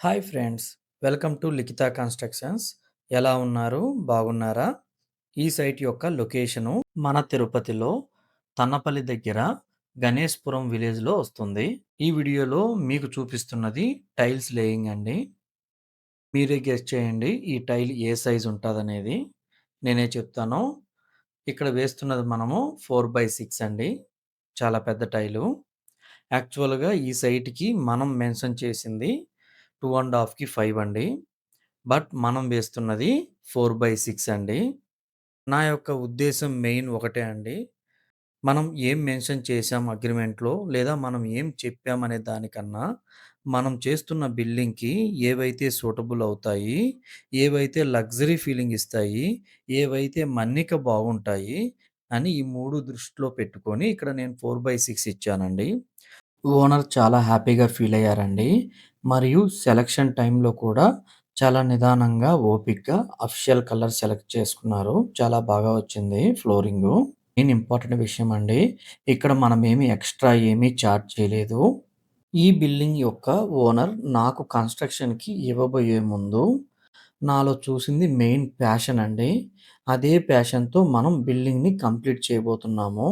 Hi friends, welcome to Likhita Constructions. ఎలా ఉన్నారు? బాగున్నారా? ఈ సైట్ యొక్క లొకేషను మన తిరుపతిలో తన్నపల్లి దగ్గర గణేష్పురం విలేజ్లో వస్తుంది. ఈ వీడియోలో మీకు చూపిస్తున్నది టైల్స్ లేయింగ్ అండి. మీరే గెస్ చేయండి ఈ టైల్ ఏ సైజ్ ఉంటుందనేది. నేనే చెప్తాను. ఇక్కడ వేస్తున్నది మనము 4/6 అండి. చాలా పెద్ద టైలు. యాక్చువల్‌గా ఈ సైట్‌కి మనం మెన్షన్ చేసింది 2 ½ 5 అండి. బట్ మనం వేస్తున్నది 4/6 అండి. నా యొక్క ఉద్దేశ్యం మెయిన్ ఒకటే అండి. మనం ఏం మెన్షన్ చేశాం అగ్రీమెంట్‌లో లేదా మనం ఏం చెప్పామనే దానికన్నా, మనం చేస్తున్న బిల్డింగ్‌కి ఏవైతే సూటబుల్ అవుతాయి, ఏవైతే లగ్జరీ ఫీలింగ్ ఇస్తాయి, ఏవైతే మన్నిక బాగుంటాయి అని ఈ 3 దృష్టిలో పెట్టుకొని ఇక్కడ నేను 4/6 ఇచ్చానండి. ఓనర్ చాలా హ్యాపీగా ఫీల్ అయ్యారండి. మరియు సెలక్షన్ టైంలో కూడా చాలా నిదానంగా, ఓపికగా అఫిషియల్ కలర్ సెలెక్ట్ చేసుకున్నారు. చాలా బాగా వచ్చింది ఫ్లోరింగు. మెయిన్ ఇంపార్టెంట్ విషయం అండి. ఇక్కడ మనమేమి ఎక్స్‌ట్రా ఏమీ చార్జ్ చేయలేదు. ఈ బిల్డింగ్ యొక్క ఓనర్ నాకు కన్‌స్ట్రక్షన్‌కి ఇవ్వబోయే ముందు నాలో చూసింది మెయిన్ ప్యాషన్ అండి. అదే ప్యాషన్‌తో మనం బిల్డింగ్‌ని కంప్లీట్ చేయబోతున్నాము.